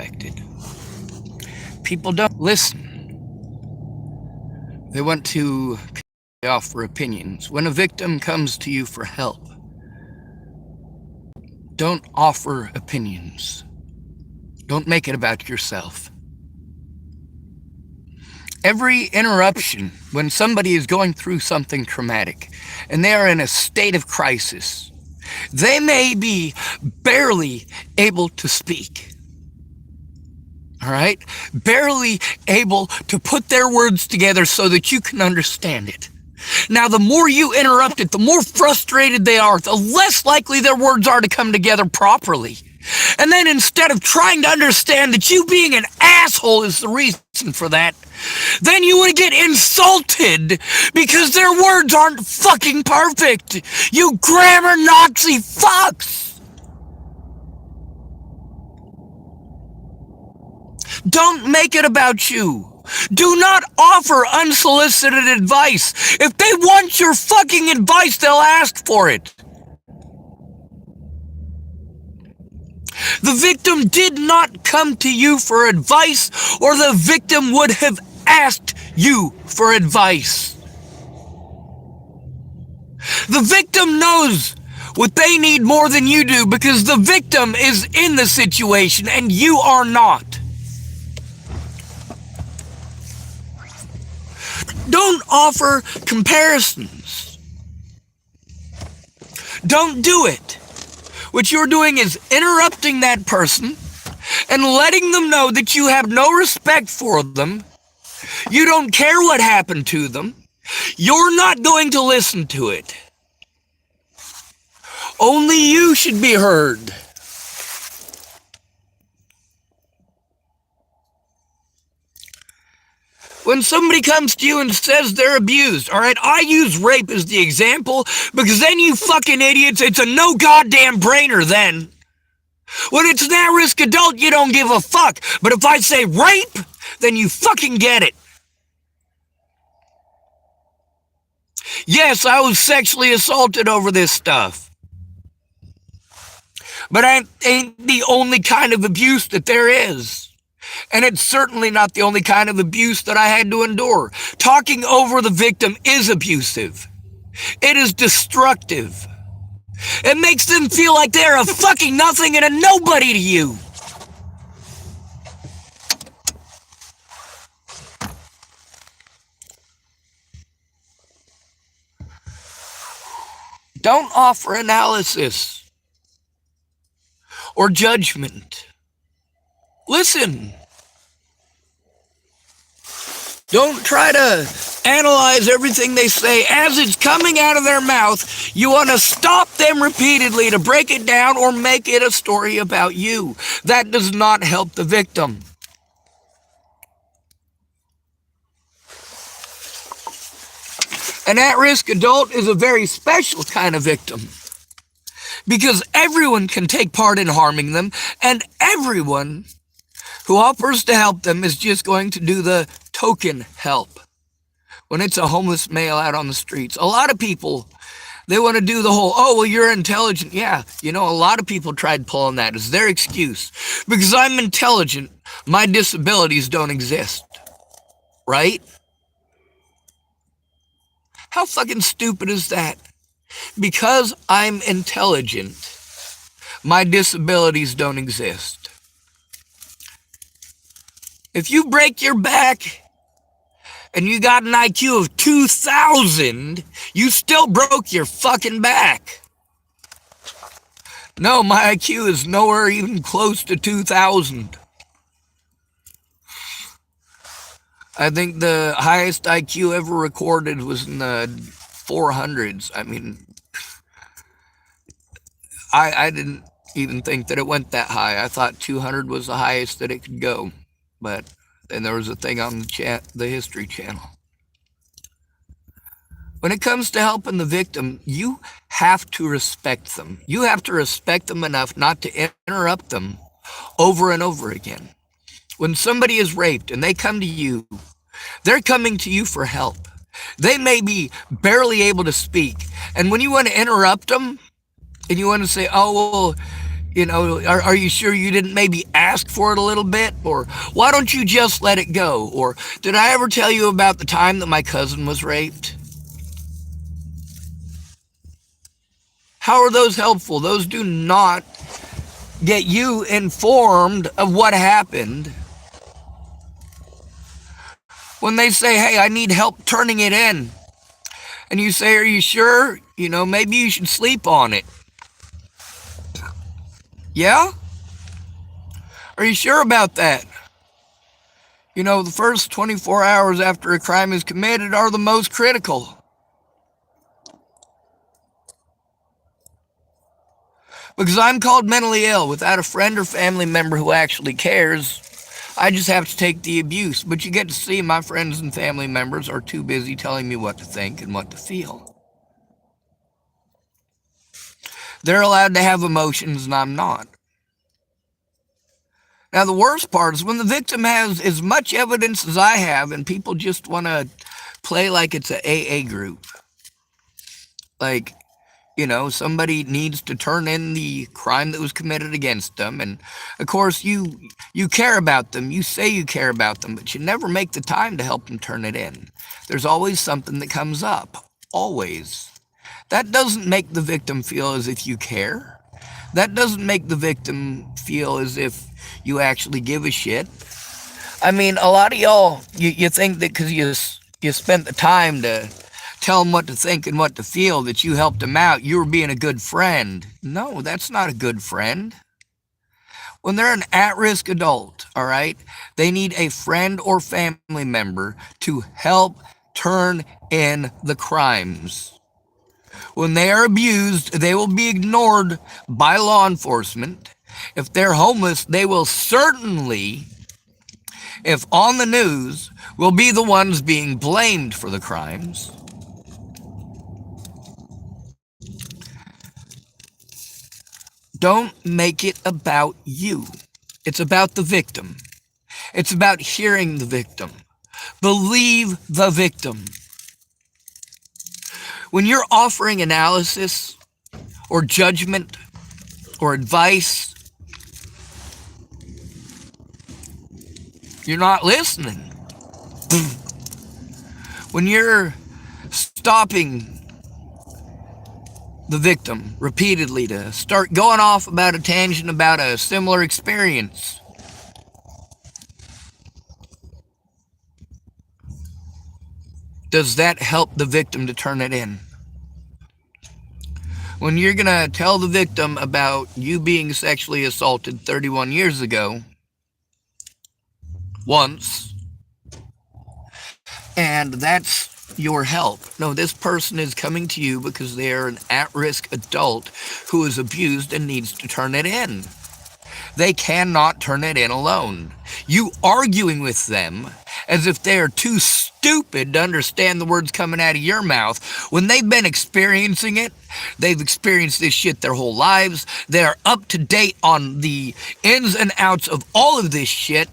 unexpected. People don't listen. They want to offer opinions. When a victim comes to you for help, don't offer opinions. Don't make it about yourself. Every interruption, when somebody is going through something traumatic and they are in a state of crisis, they may be barely able to speak. All right? Barely able to put their words together so that you can understand it. Now, the more you interrupt it, the more frustrated they are, the less likely their words are to come together properly. And then instead of trying to understand that you being an asshole is the reason for that, then you would get insulted because their words aren't fucking perfect. You grammar Nazi fucks. Don't make it about you. Do not offer unsolicited advice. If they want your fucking advice, they'll ask for it. The victim did not come to you for advice, or the victim would have asked you for advice. The victim knows what they need more than you do because the victim is in the situation and you are not. Don't offer comparisons. Don't do it. What you're doing is interrupting that person and letting them know that you have no respect for them. You don't care what happened to them. You're not going to listen to it. Only you should be heard. When somebody comes to you and says they're abused, all right, I use rape as the example because then you fucking idiots, it's a no goddamn brainer then. When it's an at-risk adult, you don't give a fuck. But if I say rape, then you fucking get it. Yes, I was sexually assaulted over this stuff. But I ain't the only kind of abuse that there is. And it's certainly not the only kind of abuse that I had to endure. Talking over the victim is abusive. It is destructive. It makes them feel like they're a fucking nothing and a nobody to you. Don't offer analysis or judgment. Listen. Don't try to analyze everything they say as it's coming out of their mouth. You want to stop them repeatedly to break it down or make it a story about you. That does not help the victim. An at-risk adult is a very special kind of victim because everyone can take part in harming them, and everyone who offers to help them is just going to do the token help. When it's a homeless male out on the streets, a lot of people, they want to do the whole, oh, well, you're intelligent. Yeah, you know, a lot of people tried pulling that as their excuse. Because I'm intelligent, my disabilities don't exist. Right? How fucking stupid is that? Because I'm intelligent, my disabilities don't exist. If you break your back and you got an IQ of 2,000, you still broke your fucking back. No, my IQ is nowhere even close to 2,000. I think the highest IQ ever recorded was in the 400s. I mean, I didn't even think that it went that high. I thought 200 was the highest that it could go. But then there was a thing on the History Channel. When it comes to helping the victim, you have to respect them. You have to respect them enough not to interrupt them over and over again. When somebody is raped and they come to you, they're coming to you for help. They may be barely able to speak. And when you want to interrupt them and you want to say, oh, well, You know, are you sure you didn't maybe ask for it a little bit? Or why don't you just let it go? Or did I ever tell you about the time that my cousin was raped? How are those helpful? Those do not get you informed of what happened. When they say, hey, I need help turning it in, and you say, are you sure? You know, maybe you should sleep on it. Yeah? Are you sure about that? You know, the first 24 hours after a crime is committed are the most critical. Because I'm called mentally ill without a friend or family member who actually cares. I just have to take the abuse. But you get to see my friends and family members are too busy telling me what to think and what to feel. They're allowed to have emotions and I'm not. Now, the worst part is when the victim has as much evidence as I have and people just want to play like it's an AA group. Like, you know, somebody needs to turn in the crime that was committed against them. And of course, you care about them. You say you care about them, but you never make the time to help them turn it in. There's always something that comes up. Always. That doesn't make the victim feel as if you care. That doesn't make the victim feel as if you actually give a shit. I mean, a lot of y'all, you think that because you spent the time to tell them what to think and what to feel, that you helped them out, you were being a good friend. No, that's not a good friend. When they're an at-risk adult, all right, they need a friend or family member to help turn in the crimes. When they are abused, they will be ignored by law enforcement. If they're homeless, they will certainly, if on the news, will be the ones being blamed for the crimes. Don't make it about you. It's about the victim. It's about hearing the victim. Believe the victim. When you're offering analysis or judgment or advice, you're not listening. When you're stopping the victim repeatedly to start going off about a tangent about a similar experience, does that help the victim to turn it in? When you're going to tell the victim about you being sexually assaulted 31 years ago, once, and that's your help. No, this person is coming to you because they are an at-risk adult who is abused and needs to turn it in. They cannot turn it in alone. You arguing with them as if they are too stupid to understand the words coming out of your mouth when they've been experiencing it. They've experienced this shit their whole lives. They are up to date on the ins and outs of all of this shit,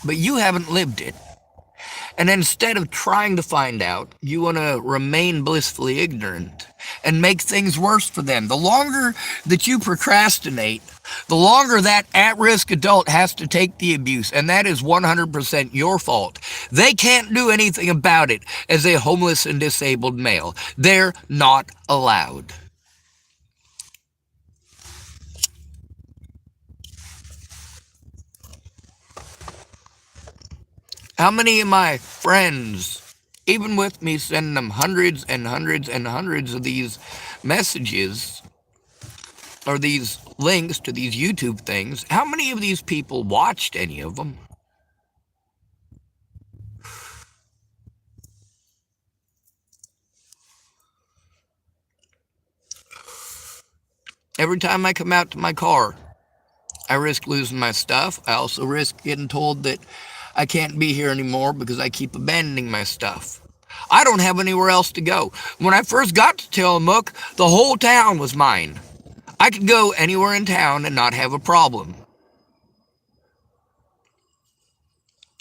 but you haven't lived it. And instead of trying to find out, you want to remain blissfully ignorant and make things worse for them. The longer that you procrastinate, the longer that at-risk adult has to take the abuse, and that is 100% your fault. They can't do anything about it as a homeless and disabled male. They're not allowed. How many of my friends, even with me sending them hundreds and hundreds and hundreds of these messages or these links to these YouTube things, how many of these people watched any of them? Every time I come out to my car, I risk losing my stuff. I also risk getting told that I can't be here anymore because I keep abandoning my stuff. I don't have anywhere else to go. When I first got to Tillamook, the whole town was mine. I could go anywhere in town and not have a problem.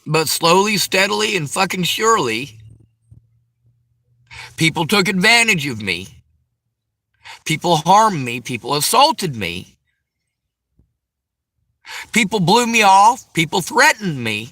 But slowly, steadily, and fucking surely, people took advantage of me. People harmed me. People assaulted me. People blew me off. People threatened me.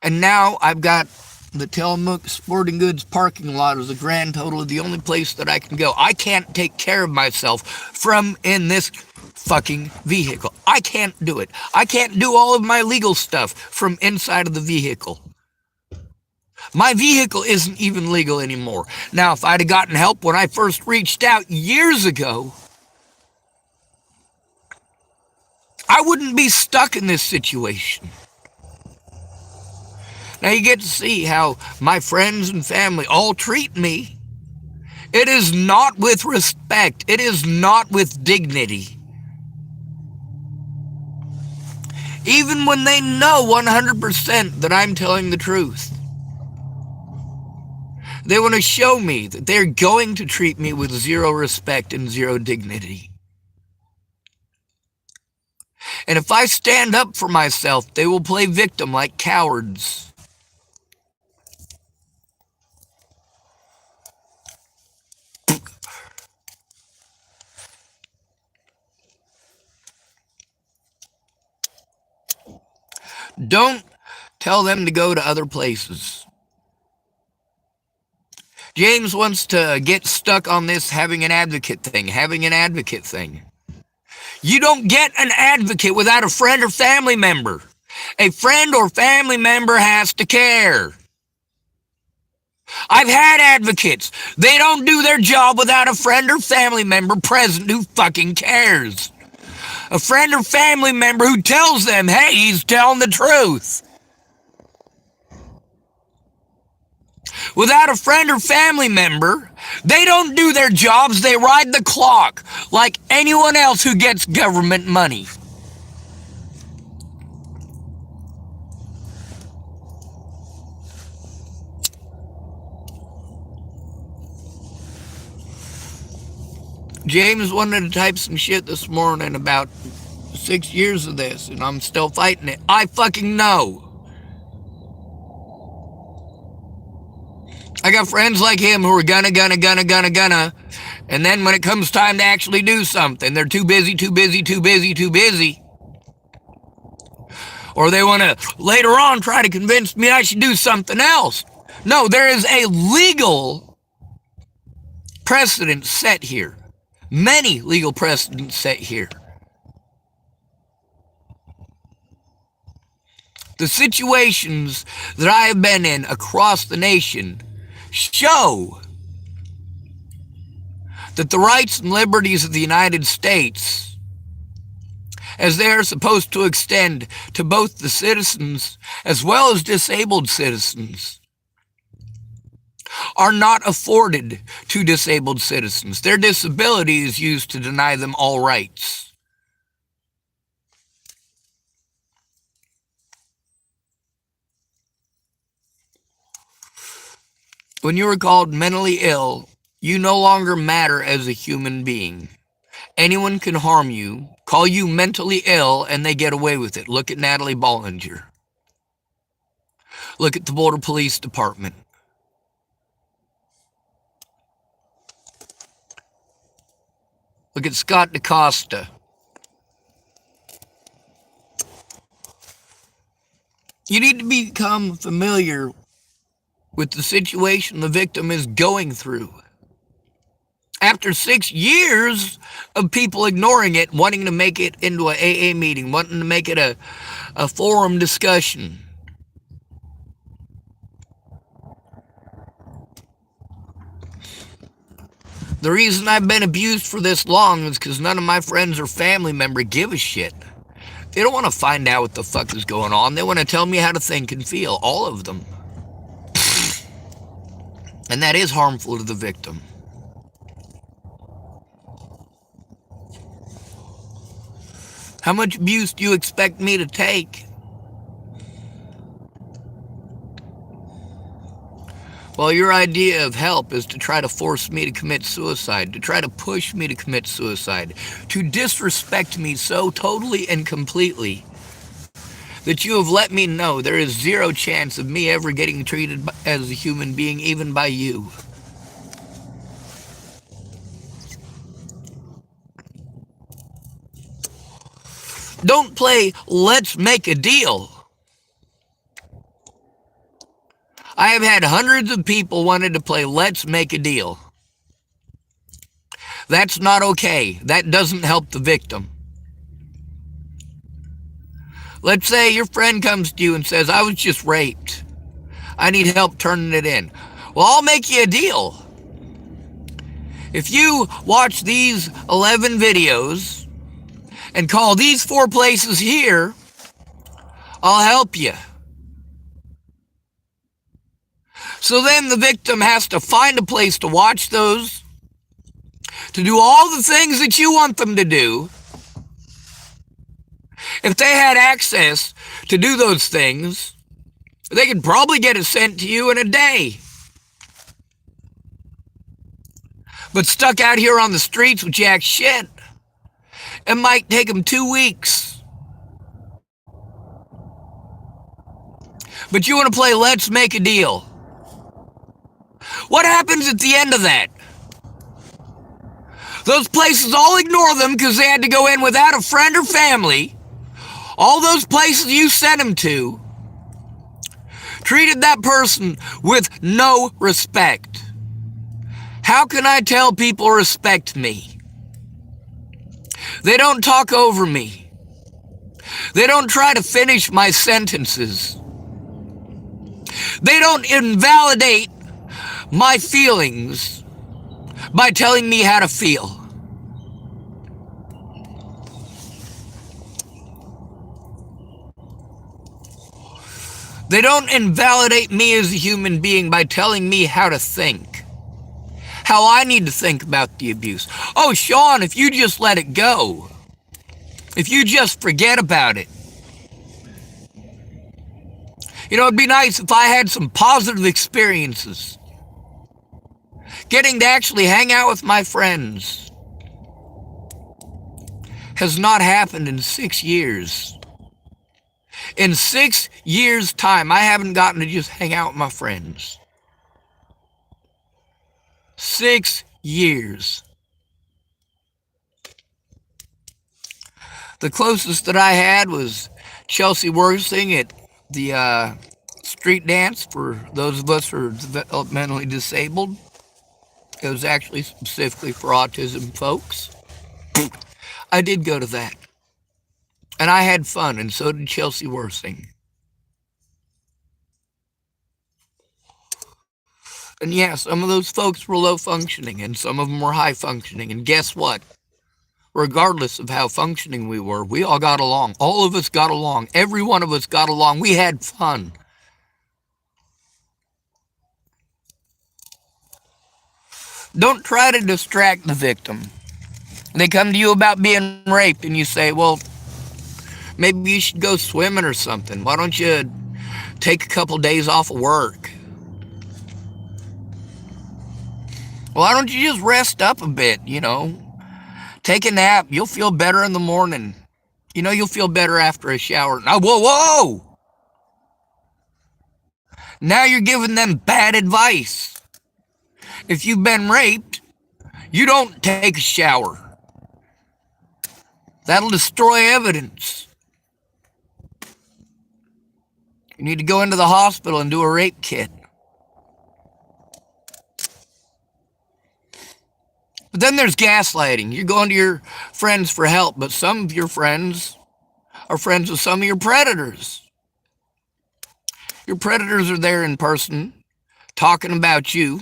And now I've got the Tillamook Sporting Goods parking lot as a grand total of the only place that I can go. I can't take care of myself from in this fucking vehicle. I can't do it. I can't do all of my legal stuff from inside of the vehicle. My vehicle isn't even legal anymore. Now, if I'd have gotten help when I first reached out years ago, I wouldn't be stuck in this situation. Now you get to see how my friends and family all treat me. It is not with respect. It is not with dignity. Even when they know 100% that I'm telling the truth. They want to show me that they're going to treat me with zero respect and zero dignity. And if I stand up for myself, they will play victim like cowards. Don't tell them to go to other places. James wants to get stuck on this having an advocate thing. You don't get an advocate without a friend or family member. A friend or family member has to care. I've had advocates. They don't do their job without a friend or family member present who fucking cares. A friend or family member who tells them, hey, he's telling the truth. Without a friend or family member, they don't do their jobs, they ride the clock like anyone else who gets government money. James wanted to type some shit this morning about 6 years of this, and I'm still fighting it. I fucking know. I got friends like him who are gonna, and then when it comes time to actually do something, they're too busy. Or they want to later on try to convince me I should do something else. No, there is a legal precedent set here. Many legal precedents set here. The situations that I have been in across the nation show that the rights and liberties of the United States, as they are supposed to extend to both the citizens as well as disabled citizens, are not afforded to disabled citizens. Their disability is used to deny them all rights. When you are called mentally ill, you no longer matter as a human being. Anyone can harm you, call you mentally ill, and they get away with it. Look at Natalie Bollinger. Look at the Boulder Police Department. Look at Scott DaCosta. You need to become familiar with the situation the victim is going through. After 6 years of people ignoring it, wanting to make it into an AA meeting, wanting to make it a forum discussion. The reason I've been abused for this long is because none of my friends or family members give a shit. They don't want to find out what the fuck is going on. They want to tell me how to think and feel, all of them. And that is harmful to the victim. How much abuse do you expect me to take? Well, your idea of help is to try to force me to commit suicide, to try to push me to commit suicide, to disrespect me so totally and completely that you have let me know there is zero chance of me ever getting treated as a human being, even by you. Don't play let's make a deal. I have had hundreds of people wanted to play let's make a deal. That's not okay. That doesn't help the victim. Let's say your friend comes to you and says, I was just raped. I need help turning it in. Well, I'll make you a deal. If you watch these 11 videos and call these 4 places here, I'll help you. So then the victim has to find a place to watch those, to do all the things that you want them to do. If they had access to do those things, they could probably get it sent to you in a day. But stuck out here on the streets with jack shit, it might take them 2 weeks. But you want to play let's make a deal. What happens at the end of that? Those places all ignore them because they had to go in without a friend or family. All those places you sent them to treated that person with no respect. How can I tell people respect me? They don't talk over me. They don't try to finish my sentences. They don't invalidate my feelings by telling me how to feel. They don't invalidate me as a human being by telling me how to think, how I need to think about the abuse. Oh, Sean, if you just let it go, if you just forget about it. You know, it'd be nice if I had some positive experiences. Getting to actually hang out with my friends has not happened in 6 years. In 6 years' time, I haven't gotten to just hang out with my friends. 6 years. The closest that I had was Chelsea Worthing at the street dance for those of us who are developmentally disabled. It was actually specifically for autism folks. I did go to that. And I had fun, and so did Chelsea Worthing. And yeah, some of those folks were low functioning, and some of them were high functioning. And guess what? Regardless of how functioning we were, we all got along. All of us got along. Every one of us got along. We had fun. Don't try to distract the victim. They come to you about being raped, and you say, well, maybe you should go swimming or something. Why don't you take a couple days off of work? Why don't you just rest up a bit, you know? Take a nap. You'll feel better in the morning. You know, you'll feel better after a shower. Now, whoa! Now you're giving them bad advice. If you've been raped, you don't take a shower. That'll destroy evidence. You need to go into the hospital and do a rape kit. But then there's gaslighting. You're going to your friends for help, but some of your friends are friends with some of your predators. Your predators are there in person, talking about you.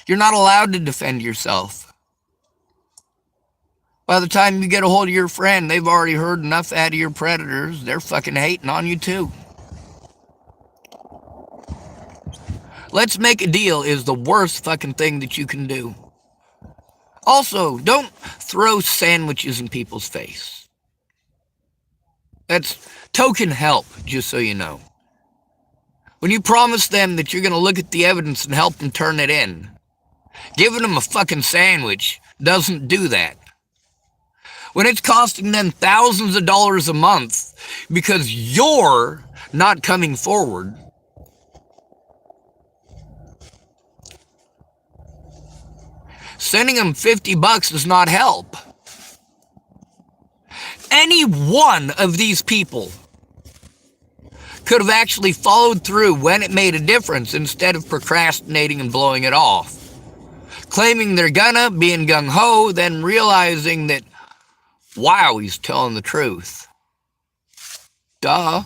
You're not allowed to defend yourself. By the time you get a hold of your friend, they've already heard enough out of your predators. They're fucking hating on you too. Let's make a deal is the worst fucking thing that you can do. Also, don't throw sandwiches in people's face. That's token help, just so you know. When you promise them that you're going to look at the evidence and help them turn it in, giving them a fucking sandwich doesn't do that. When it's costing them thousands of dollars a month because you're not coming forward, sending them $50 does not help. any one of these people could have actually followed through when it made a difference instead of procrastinating and blowing it off. Claiming they're gonna, being gung-ho, then realizing that, wow, he's telling the truth. Duh.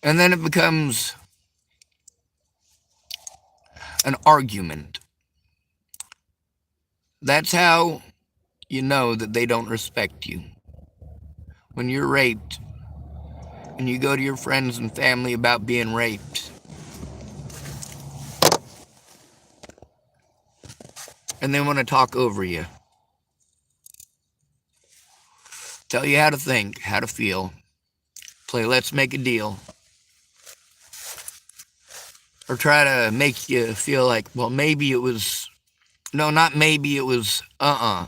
And then it becomes an argument. That's how you know that they don't respect you. When you're raped and you go to your friends and family about being raped, and they want to talk over you, tell you how to think, how to feel, play let's make a deal, or try to make you feel like, well, maybe it was, no, not maybe, it was, I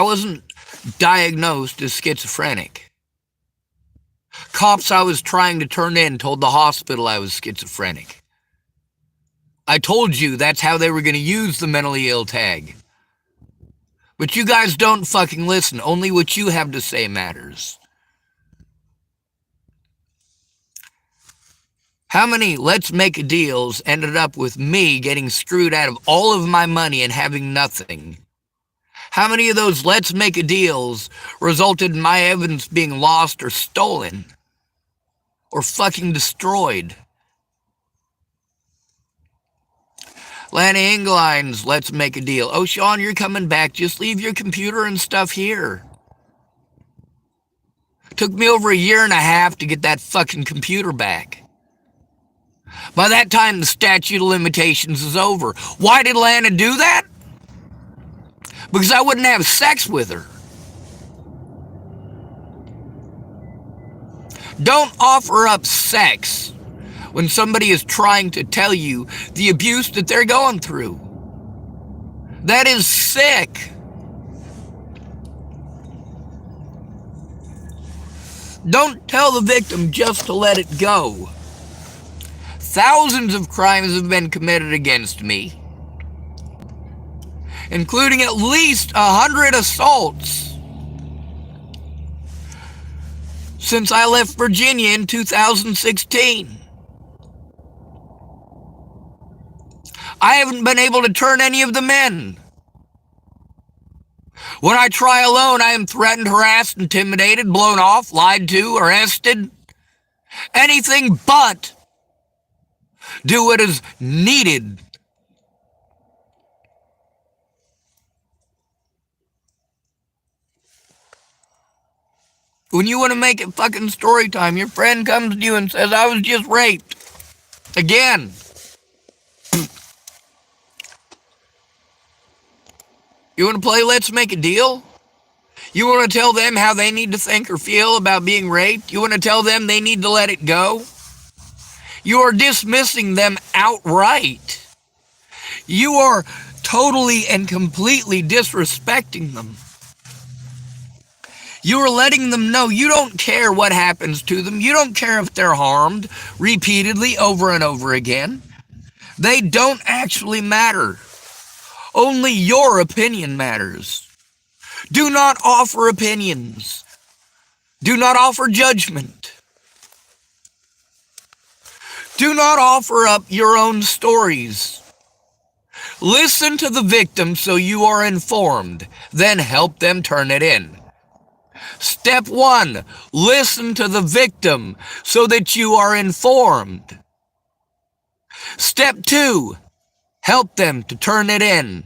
wasn't diagnosed as schizophrenic. Cops I was trying to turn in told the hospital I was schizophrenic. I told you that's how they were going to use the mentally ill tag. But you guys don't fucking listen. Only what you have to say matters. How many let's make a deals ended up with me getting screwed out of all of my money and having nothing? How many of those let's make a deals resulted in my evidence being lost or stolen or fucking destroyed? Lanny Engline's let's make a deal. Oh, Sean, you're coming back. Just leave your computer and stuff here. Took me over a year and a half to get that fucking computer back. By that time, the statute of limitations is over. Why did Lana do that? Because I wouldn't have sex with her. Don't offer up sex when somebody is trying to tell you the abuse that they're going through. That is sick. Don't tell the victim just to let it go. Thousands of crimes have been committed against me, including at least 100 assaults since I left Virginia in 2016. I haven't been able to turn any of them in. When I try alone, I am threatened, harassed, intimidated, blown off, lied to, arrested. Anything but do what is needed. When you want to make it fucking story time, your friend comes to you and says, I was just raped. Again. You want to play let's make a deal? You want to tell them how they need to think or feel about being raped? You want to tell them they need to let it go? You are dismissing them outright. You are totally and completely disrespecting them. You are letting them know you don't care what happens to them. You don't care if they're harmed repeatedly over and over again. They don't actually matter. Only your opinion matters. Do not offer opinions. Do not offer judgment. Do not offer up your own stories. Listen to the victim so you are informed, then help them turn it in. Step 1, listen to the victim so that you are informed. Step 2, help them to turn it in.